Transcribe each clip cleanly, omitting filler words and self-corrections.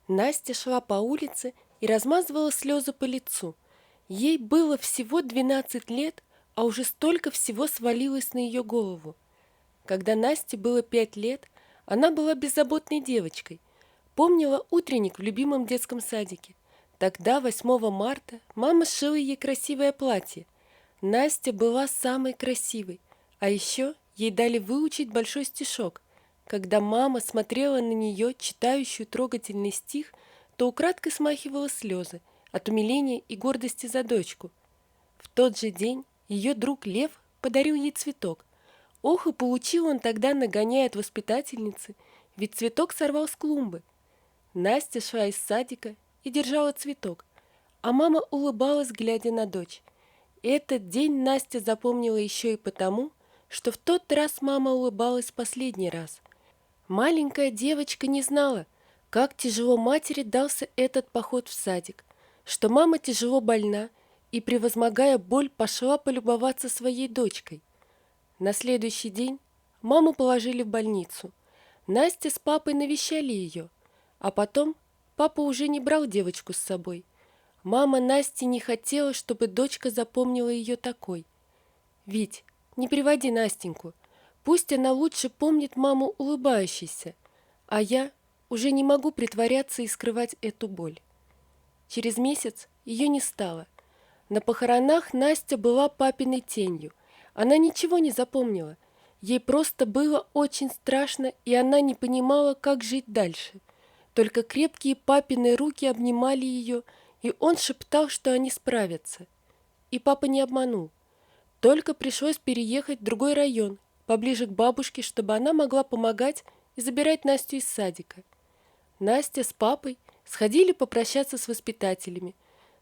Настя шла по улице и размазывала слезы по лицу. Ей было всего 12 лет, а уже столько всего свалилось на ее голову. Когда Насте было 5 лет, она была беззаботной девочкой. Помнила утренник в любимом детском садике. Тогда, 8 марта, мама сшила ей красивое платье. Настя была самой красивой, а еще ей дали выучить большой стишок. Когда мама смотрела на нее, читающую трогательный стих, то украдкой смахивала слезы от умиления и гордости за дочку. В тот же день ее друг Лев подарил ей цветок. Ох, и получил он тогда нагоняя от воспитательницы, ведь цветок сорвал с клумбы. Настя шла из садика и держала цветок, а мама улыбалась, глядя на дочь. Этот день Настя запомнила еще и потому, что в тот раз мама улыбалась в последний раз. Маленькая девочка не знала, как тяжело матери дался этот поход в садик, что мама тяжело больна и, превозмогая боль, пошла полюбоваться своей дочкой. На следующий день маму положили в больницу. Настя с папой навещали ее, а потом папа уже не брал девочку с собой. Мама Насти не хотела, чтобы дочка запомнила ее такой. «Вить, не приводи Настеньку. Пусть она лучше помнит маму улыбающейся, а я уже не могу притворяться и скрывать эту боль». Через месяц ее не стало. На похоронах Настя была папиной тенью. Она ничего не запомнила. Ей просто было очень страшно, и она не понимала, как жить дальше. Только крепкие папины руки обнимали ее, и он шептал, что они справятся. И папа не обманул. Только пришлось переехать в другой район, поближе к бабушке, чтобы она могла помогать и забирать Настю из садика. Настя с папой сходили попрощаться с воспитателями.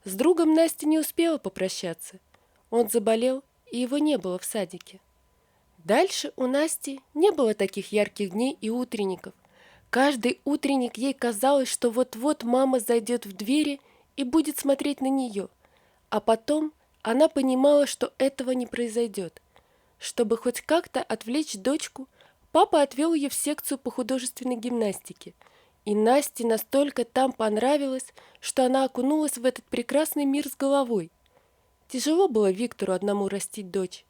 С другом Настя не успела попрощаться. Он заболел, и его не было в садике. Дальше у Насти не было таких ярких дней и утренников. Каждый утренник ей казалось, что вот-вот мама зайдет в двери и будет смотреть на нее. А потом она понимала, что этого не произойдет. Чтобы хоть как-то отвлечь дочку, папа отвел ее в секцию по художественной гимнастике. И Насте настолько там понравилось, что она окунулась в этот прекрасный мир с головой. Тяжело было Виктору одному растить дочь.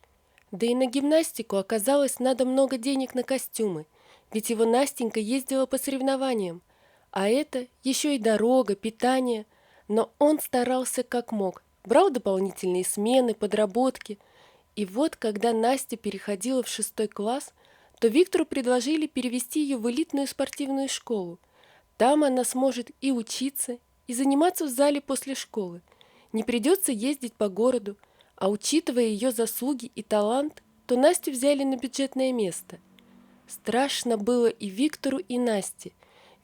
Да и на гимнастику оказалось надо много денег на костюмы, ведь его Настенька ездила по соревнованиям, а это еще и дорога, питание. Но он старался как мог, брал дополнительные смены, подработки. И вот, когда Настя переходила в 6 класс, то Виктору предложили перевести ее в элитную спортивную школу. Там она сможет и учиться, и заниматься в зале после школы. Не придется ездить по городу, а учитывая ее заслуги и талант, то Настю взяли на бюджетное место. Страшно было и Виктору, и Насте,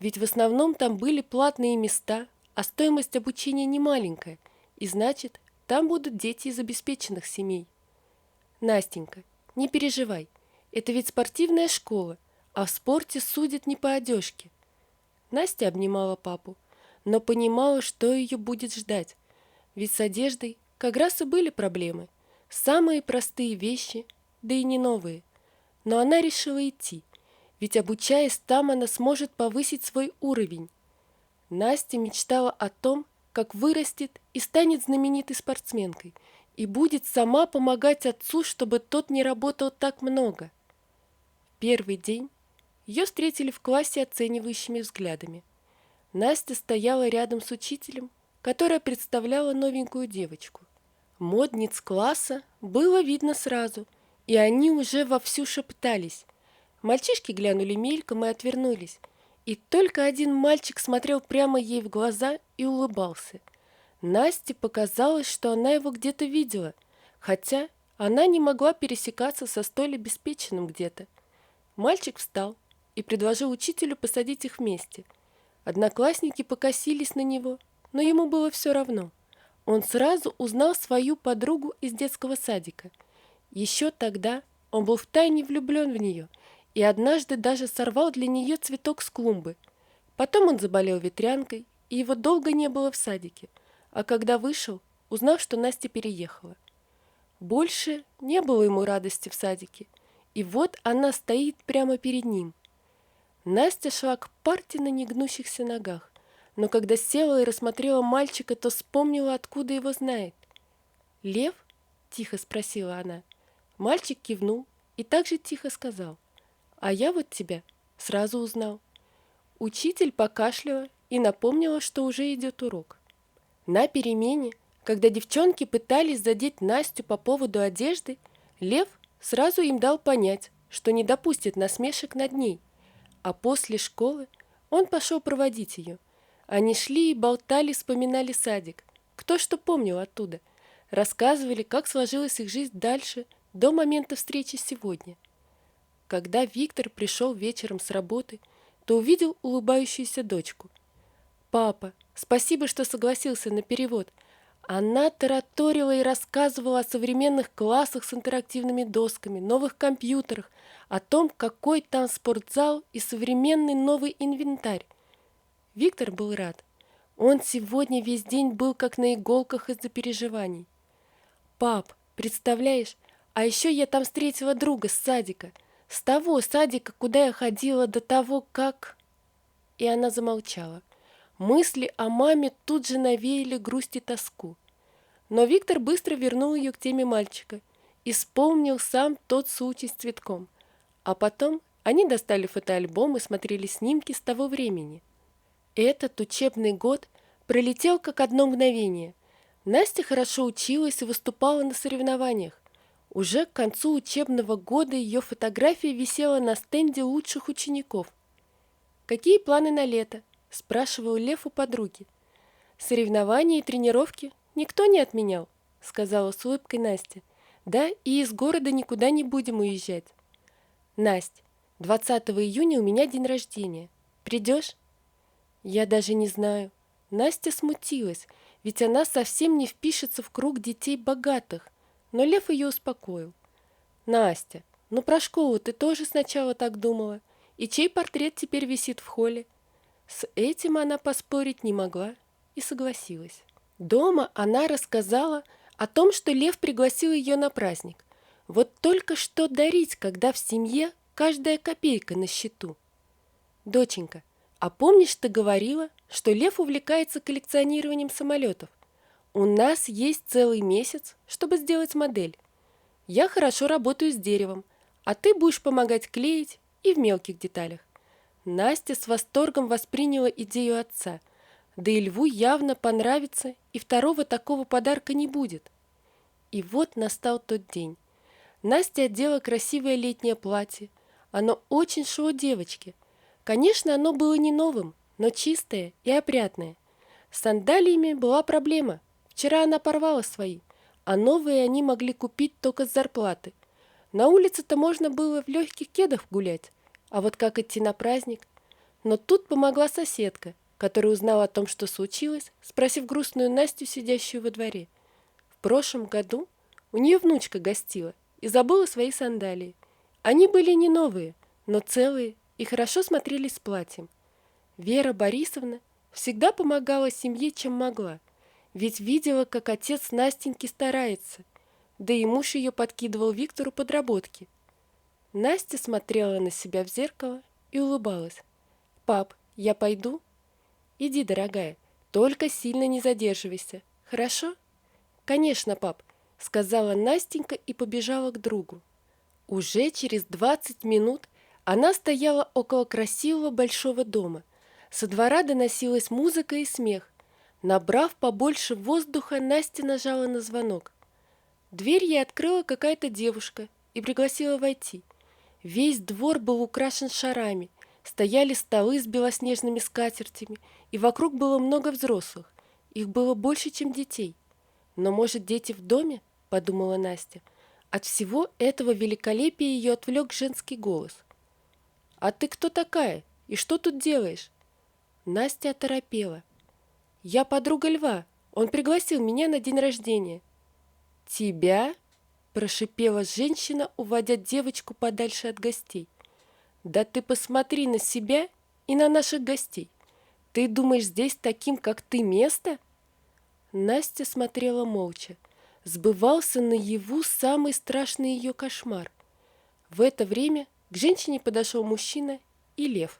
ведь в основном там были платные места, а стоимость обучения не маленькая, и значит, там будут дети из обеспеченных семей. Настенька, не переживай, это ведь спортивная школа, а в спорте судят не по одежке. Настя обнимала папу, но понимала, что ее будет ждать, ведь с одеждой как раз и были проблемы. Самые простые вещи, да и не новые. Но она решила идти, ведь обучаясь там, она сможет повысить свой уровень. Настя мечтала о том, как вырастет и станет знаменитой спортсменкой, и будет сама помогать отцу, чтобы тот не работал так много. В первый день ее встретили в классе оценивающими взглядами. Настя стояла рядом с учителем, которая представляла новенькую девочку. Модниц класса было видно сразу, и они уже вовсю шептались. Мальчишки глянули мельком и отвернулись, и только один мальчик смотрел прямо ей в глаза и улыбался. Насте показалось, что она его где-то видела, хотя она не могла пересекаться со столь обеспеченным где-то. Мальчик встал и предложил учителю посадить их вместе. Одноклассники покосились на него, но ему было все равно. Он сразу узнал свою подругу из детского садика. Еще тогда он был втайне влюблен в нее и однажды даже сорвал для нее цветок с клумбы. Потом он заболел ветрянкой, и его долго не было в садике, а когда вышел, узнал, что Настя переехала. Больше не было ему радости в садике, и вот она стоит прямо перед ним. Настя шла к парте на негнущихся ногах. но когда села и рассмотрела мальчика, то вспомнила, откуда его знает. «Лев?» – тихо спросила она. Мальчик кивнул и также тихо сказал: «А я вот тебя сразу узнал». Учитель покашляла и напомнила, что уже идет урок. На перемене, когда девчонки пытались задеть Настю по поводу одежды, Лев сразу им дал понять, что не допустит насмешек над ней, а после школы он пошел проводить ее. Они шли и болтали, вспоминали садик, кто что помнил оттуда, рассказывали, как сложилась их жизнь дальше, до момента встречи сегодня. Когда Виктор пришел вечером с работы, то увидел улыбающуюся дочку. «Папа, спасибо, что согласился на перевод». Она тараторила и рассказывала о современных классах с интерактивными досками, новых компьютерах, о том, какой там спортзал и современный новый инвентарь. Виктор был рад. Он сегодня весь день был как на иголках из-за переживаний. «Пап, представляешь, а еще я там встретила друга с садика. С того садика, куда я ходила до того, как...» И она замолчала. Мысли о маме тут же навеяли грусть и тоску. Но Виктор быстро вернул ее к теме мальчика и вспомнил сам тот случай с цветком. А потом они достали фотоальбом и смотрели снимки с того времени. Этот учебный год пролетел как одно мгновение. Настя хорошо училась и выступала на соревнованиях. Уже к концу учебного года ее фотография висела на стенде лучших учеников. «Какие планы на лето?» – спрашивал Лев у подруги. «Соревнования и тренировки никто не отменял», – сказала с улыбкой Настя. «Да, и из города никуда не будем уезжать». «Насть, 20 июня у меня день рождения. Придешь?» «Я даже не знаю». Настя смутилась, ведь она совсем не впишется в круг детей богатых. Но Лев ее успокоил. «Настя, ну про школу ты тоже сначала так думала. И чей портрет теперь висит в холле?» С этим она поспорить не могла и согласилась. Дома она рассказала о том, что Лев пригласил ее на праздник. Вот только что дарить, когда в семье каждая копейка на счету. «Доченька, а помнишь, ты говорила, что Лев увлекается коллекционированием самолетов? У нас есть целый месяц, чтобы сделать модель. Я хорошо работаю с деревом, а ты будешь помогать клеить и в мелких деталях». Настя с восторгом восприняла идею отца. Да и Льву явно понравится, и второго такого подарка не будет. И вот настал тот день. Настя одела красивое летнее платье. Оно очень шло девочке. Конечно, оно было не новым, но чистое и опрятное. С сандалиями была проблема. Вчера она порвала свои, а новые они могли купить только с зарплаты. На улице-то можно было в легких кедах гулять, а вот как идти на праздник? Но тут помогла соседка, которая узнала о том, что случилось, спросив грустную Настю, сидящую во дворе. В прошлом году у нее внучка гостила и забыла свои сандалии. Они были не новые, но целые и хорошо смотрелись с платьем. Вера Борисовна всегда помогала семье, чем могла, ведь видела, как отец Настеньки старается, да и муж ее подкидывал Виктору подработки. Настя смотрела на себя в зеркало и улыбалась. «Пап, я пойду?» «Иди, дорогая, только сильно не задерживайся, хорошо?» «Конечно, пап», — сказала Настенька и побежала к другу. Уже через 20 минут она стояла около красивого большого дома. Со двора доносилась музыка и смех. Набрав побольше воздуха, Настя нажала на звонок. Дверь ей открыла какая-то девушка и пригласила войти. Весь двор был украшен шарами, стояли столы с белоснежными скатертями, и вокруг было много взрослых. Их было больше, чем детей. «Но, может, дети в доме?» – подумала Настя. От всего этого великолепия ее отвлек женский голос. «А ты кто такая? И что тут делаешь?» Настя оторопела. «Я подруга Льва. Он пригласил меня на день рождения». «Тебя?» – прошипела женщина, уводя девочку подальше от гостей. «Да ты посмотри на себя и на наших гостей. Ты думаешь, здесь таким, как ты, место?» Настя смотрела молча. Сбывался наяву самый страшный ее кошмар. В это время к женщине подошел мужчина и Лев.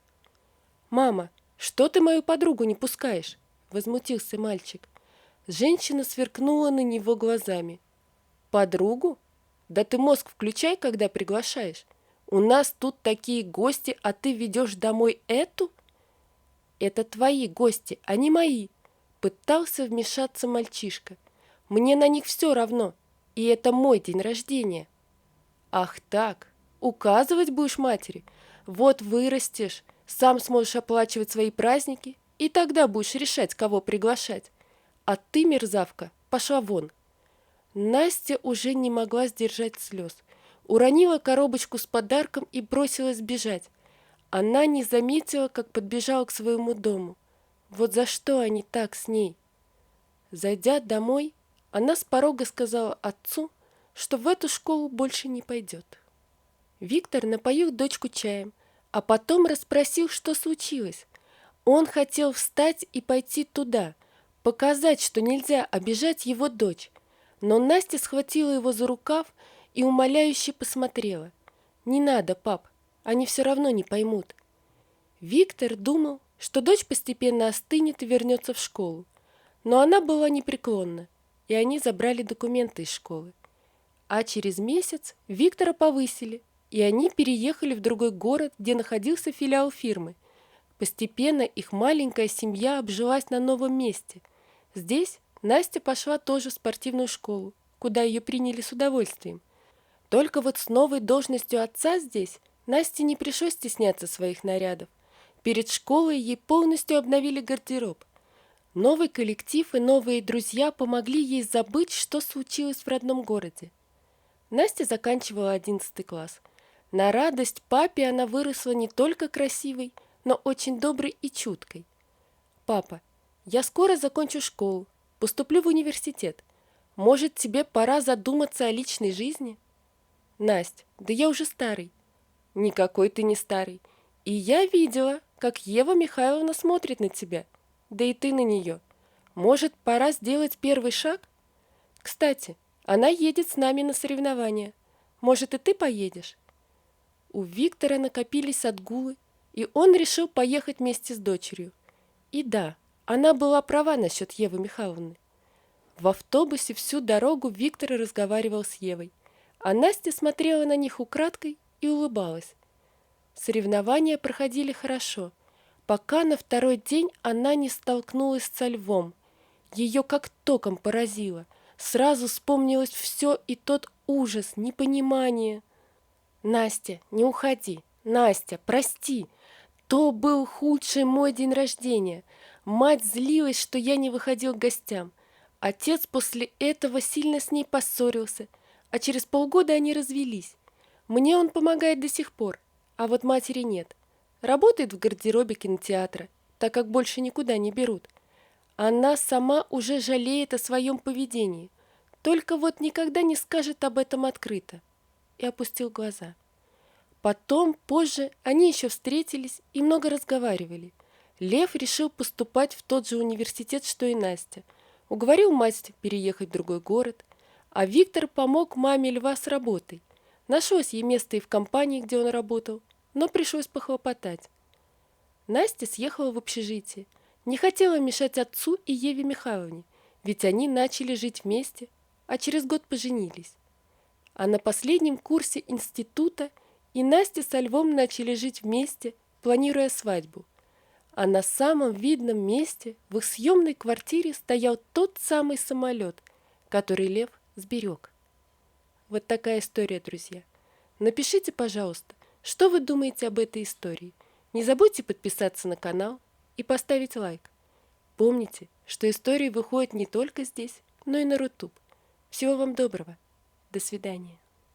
«Мама, «Что ты мою подругу не пускаешь?» – возмутился мальчик. Женщина сверкнула на него глазами. «Подругу? Да ты мозг включай, когда приглашаешь. У нас тут такие гости, а ты ведешь домой эту?» «Это твои гости, а не мои», – пытался вмешаться мальчишка. «Мне на них все равно, и это мой день рождения». «Ах так, указывать будешь матери? Вот вырастешь, сам сможешь оплачивать свои праздники, и тогда будешь решать, кого приглашать. А ты, мерзавка, пошла вон». Настя уже не могла сдержать слез. Уронила коробочку с подарком и бросилась бежать. Она не заметила, как подбежала к своему дому. Вот за что они так с ней? Зайдя домой, она с порога сказала отцу, что в эту школу больше не пойдет. Виктор напоил дочку чаем, а потом расспросил, что случилось. Он хотел встать и пойти туда, показать, что нельзя обижать его дочь. Но Настя схватила его за рукав и умоляюще посмотрела. «Не надо, пап, они все равно не поймут». Виктор думал, что дочь постепенно остынет и вернется в школу. Но она была непреклонна, и они забрали документы из школы. А через месяц Виктора повысили, и они переехали в другой город, где находился филиал фирмы. Постепенно их маленькая семья обжилась на новом месте. Здесь Настя пошла тоже в спортивную школу, куда ее приняли с удовольствием. Только вот с новой должностью отца здесь Насте не пришлось стесняться своих нарядов. Перед школой ей полностью обновили гардероб. Новый коллектив и новые друзья помогли ей забыть, что случилось в родном городе. Настя заканчивала 11 класс. На радость папе она выросла не только красивой, но очень доброй и чуткой. «Папа, я скоро закончу школу, поступлю в университет. Может, тебе пора задуматься о личной жизни?» «Насть, да я уже старый». «Никакой ты не старый. И я видела, как Ева Михайловна смотрит на тебя, да и ты на нее. Может, пора сделать первый шаг? Кстати, она едет с нами на соревнования. Может, и ты поедешь?» У Виктора накопились отгулы, и он решил поехать вместе с дочерью. И да, она была права насчет Евы Михайловны. В автобусе всю дорогу Виктор разговаривал с Евой, а Настя смотрела на них украдкой и улыбалась. Соревнования проходили хорошо, пока на второй день она не столкнулась со львом. Ее как током поразило. Сразу вспомнилось все и тот ужас, непонимание. «Настя, не уходи! Настя, прости! То был худший мой день рождения. Мать злилась, что я не выходил к гостям. Отец после этого сильно с ней поссорился, а через полгода они развелись. Мне он помогает до сих пор, а вот матери нет. Работает в гардеробе кинотеатра, так как больше никуда не берут. Она сама уже жалеет о своем поведении, только вот никогда не скажет об этом открыто». И опустил глаза. Потом, позже, они еще встретились и много разговаривали. Лев решил поступать в тот же университет, что и Настя. Уговорил мать переехать в другой город, а Виктор помог маме Льва с работой. Нашлось ей место и в компании, где он работал, но пришлось похлопотать. Настя съехала в общежитие. Не хотела мешать отцу и Еве Михайловне, ведь они начали жить вместе, а через год поженились. А на последнем курсе института и Настя со Львом начали жить вместе, планируя свадьбу. А на самом видном месте в их съемной квартире стоял тот самый самолет, который Лев сберег. Вот такая история, друзья. Напишите, пожалуйста, что вы думаете об этой истории. Не забудьте подписаться на канал и поставить лайк. Помните, что истории выходят не только здесь, но и на YouTube. Всего вам доброго. До свидания.